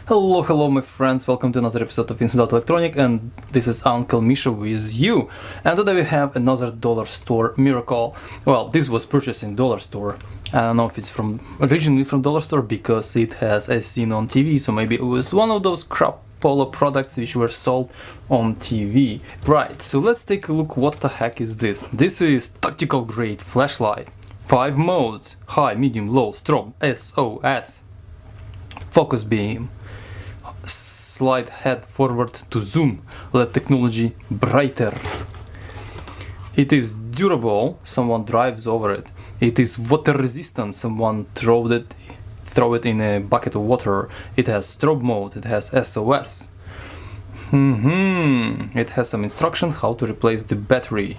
Hello my friends, welcome to another episode of LitezAll Electronic, and this is Uncle Misha with you. And today we have another Dollarstore Miracle. Well, this was purchased in Dollarstore. I don't know if it's originally from Dollarstore because it has as seen on TV, so maybe it was one of those crap Polo products which were sold on TV. Right, so let's take a look. What the heck is this? This is tactical grade flashlight. 5 modes: high, medium, low, strobe, SOS, focus beam, slide head forward to zoom, LED technology, brighter. It is durable, someone drives over it. It is water resistant, someone throw it in a bucket of water. It has strobe mode, it has SOS. It has some instruction how to replace the battery.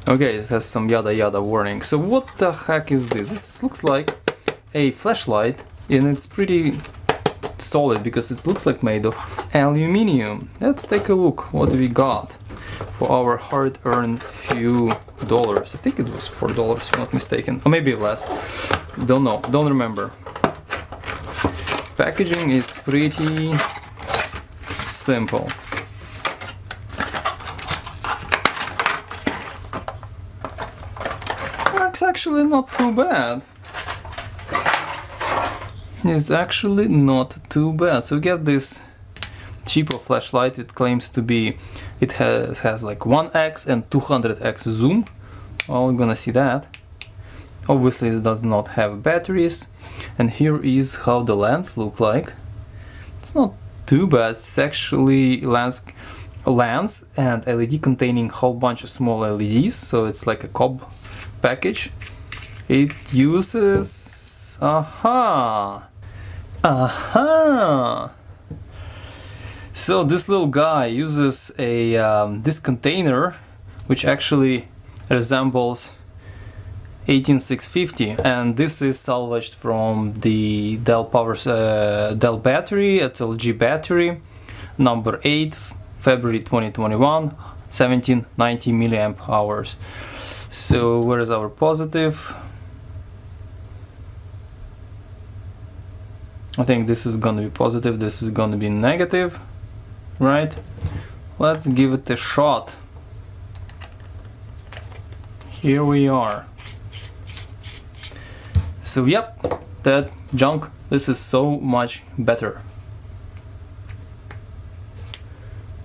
Okay, it has some yada yada warning. So what the heck is this? This looks like a flashlight, and it's pretty solid because it looks like made of aluminium. Let's take a look what we got for our hard-earned few dollars. I think it was $4 if I'm not mistaken, or maybe less. Don't know, don't remember. Packaging is pretty simple. It's actually not too bad. It's actually not too bad. So we get this cheapo flashlight. It claims to be, it has like 1x and 200x zoom. Well, we're gonna see that. Obviously it does not have batteries. And here is how the lens look like. It's not too bad. It's actually lens and LED containing whole bunch of small LEDs. So it's like a cob package. It uses so this little guy uses a this container which actually resembles 18650, and this is salvaged from the Dell battery, LG battery number 8, February 2021, 1790 milliamp hours. So where is our positive? I think this is gonna be positive, this is gonna be negative, right? Let's give it a shot. Here we are. So yep, that junk, this is so much better.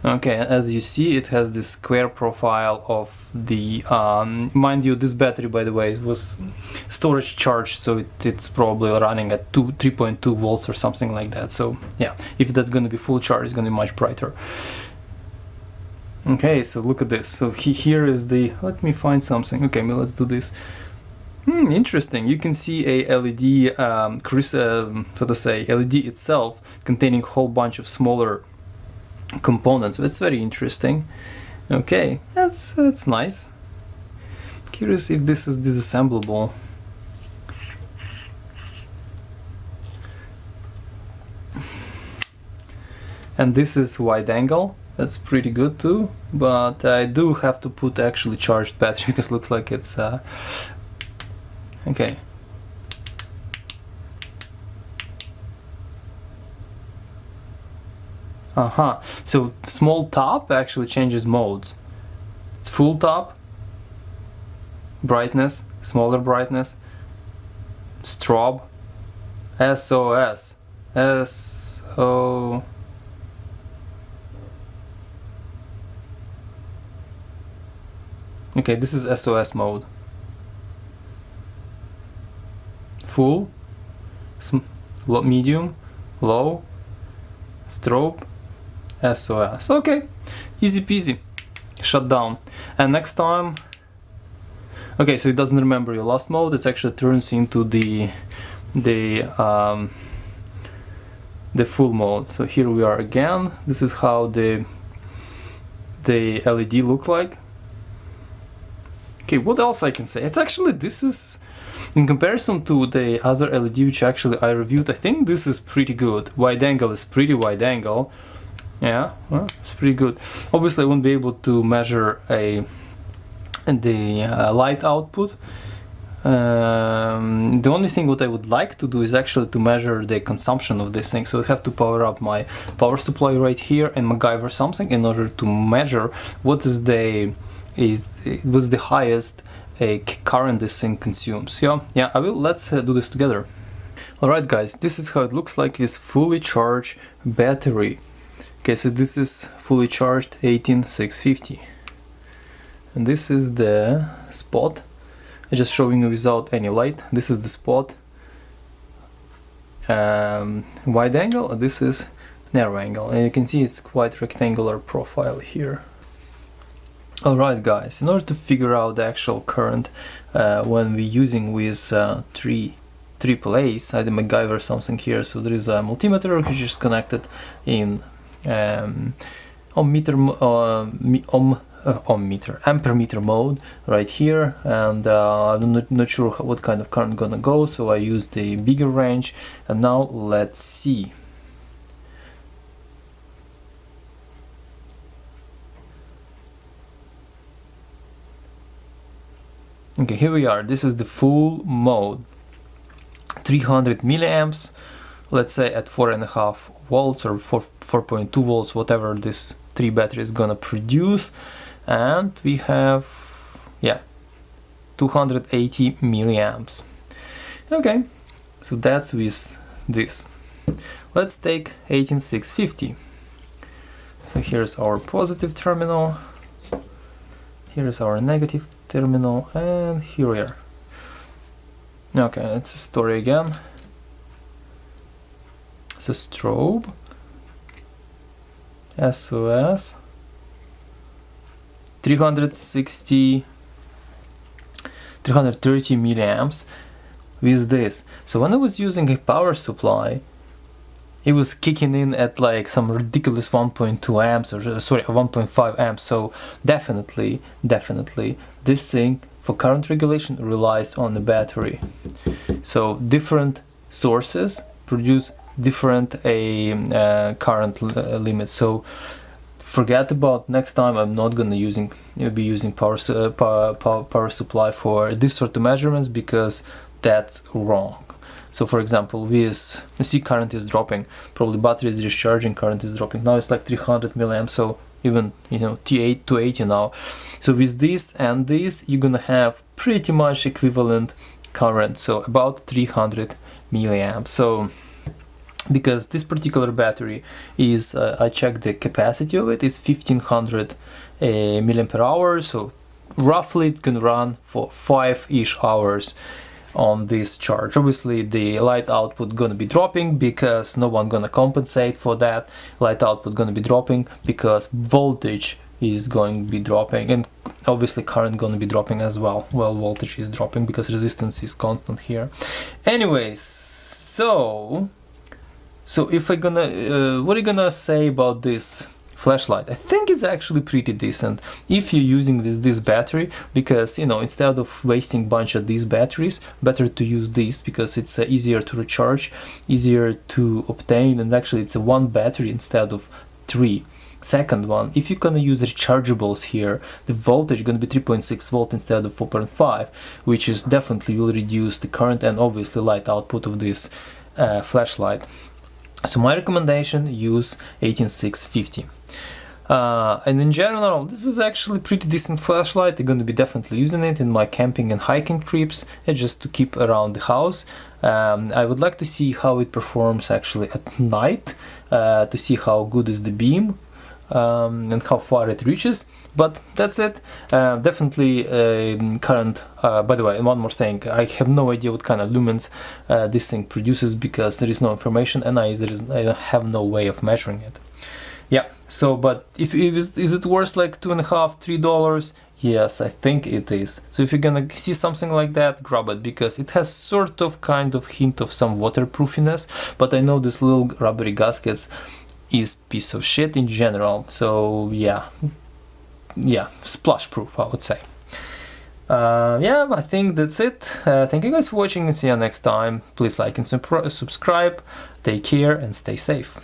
Okay, as you see, it has this square profile of the, mind you, this battery, by the way, it was storage charged, so it's probably running at 3.2 volts or something like that. So yeah, if that's going to be full charge, it's going to be much brighter. Okay, so look at this. So here is the, let me find something. Okay, let's do this. Interesting. You can see a LED, so to say, LED itself containing a whole bunch of smaller components. It's very interesting. Okay, that's nice. Curious if this is disassemblable. And this is wide angle. That's pretty good too, but I do have to put actually charged battery because it looks like it's okay. So small top actually changes modes. It's full top, brightness, smaller brightness, strobe, SOS, SO. Okay, this is SOS mode. Full, medium, low, strobe, SOS. Okay, easy peasy, shut down. And next time, okay, so it doesn't remember your last mode. It actually turns into the full mode. So here we are again. This is how the LED look like. Okay, what else I can say? It's actually, this is, in comparison to the other LED which actually I reviewed, I think this is pretty good. Wide angle is pretty wide angle. Yeah, well, it's pretty good. Obviously I won't be able to measure the light output The only thing what I would like to do is actually to measure the consumption of this thing. So I have to power up my power supply right here and MacGyver something in order to measure what's the highest current this thing consumes. Yeah, I will. Let's do this together. Alright guys, this is how it looks like with fully charged battery. Okay, so this is fully charged 18650. And this is the spot. I'm just showing you without any light. This is the spot. Wide angle, this is narrow angle. And you can see it's quite rectangular profile here. Alright guys, in order to figure out the actual current when we're using with three AAAs, I did MacGyver something here. So there is a multimeter which is connected in ampere meter mode right here, and I'm not sure what kind of current gonna go, so I use the bigger range. And now let's see. Okay, here we are. This is the full mode, 300 milliamps, let's say at 4.5 volts or 4.2 volts, whatever this 3 battery is gonna produce. And we have, yeah, 280 milliamps. Okay, so that's with this. Let's take 18650. So here's our positive terminal, here's our negative terminal, and here we are. Okay, it's a story again. It's a strobe, SOS, 330 milliamps with this. So when I was using a power supply, it was kicking in at like some ridiculous 1.2 amps, or sorry, 1.5 amps. So definitely this thing for current regulation relies on the battery. So different sources produce different current limits. So forget about next time. I'm not gonna be using power supply for this sort of measurements, because that's wrong. So for example, with you see current is dropping, probably battery is discharging, current is dropping. Now it's like 300 milliamps, so even T8 to 80 now. So with this and this, you're gonna have pretty much equivalent current, so about 300 milliamps. So because this particular battery is, I checked the capacity of it, is 1500 milliampere hours, so roughly it can run for 5-ish hours on this charge. Obviously the light output gonna be dropping because no one gonna compensate for that. Light output gonna be dropping because voltage is going to be dropping, and obviously current gonna be dropping as well. Well, voltage is dropping because resistance is constant here. Anyways, so if I gonna what are you gonna say about this flashlight? I think it's actually pretty decent if you're using this battery, because instead of wasting bunch of these batteries, better to use this because it's easier to recharge, easier to obtain, and actually it's a one battery instead of 3. Second one, if you're gonna use rechargeables here, the voltage is gonna be 3.6 volt instead of 4.5, which is definitely will reduce the current and obviously light output of this flashlight. So my recommendation, use 18650. And in general, this is actually pretty decent flashlight. I'm going to be definitely using it in my camping and hiking trips, just to keep around the house. I would like to see how it performs actually at night, to see how good is the beam and how far it reaches. But that's it. Definitely current. By the way, one more thing, I have no idea what kind of lumens this thing produces because there is no information, and I have no way of measuring it. Yeah, so but is it worth like $2.5–3? Yes, I think it is. So if you're gonna see something like that, grab it, because it has sort of kind of hint of some waterproofiness, but I know this little rubbery gaskets is piece of shit in general. So yeah, splash proof, I would say. Yeah, I think that's it. Thank you guys for watching, and see you next time. Please like and subscribe. Take care and stay safe.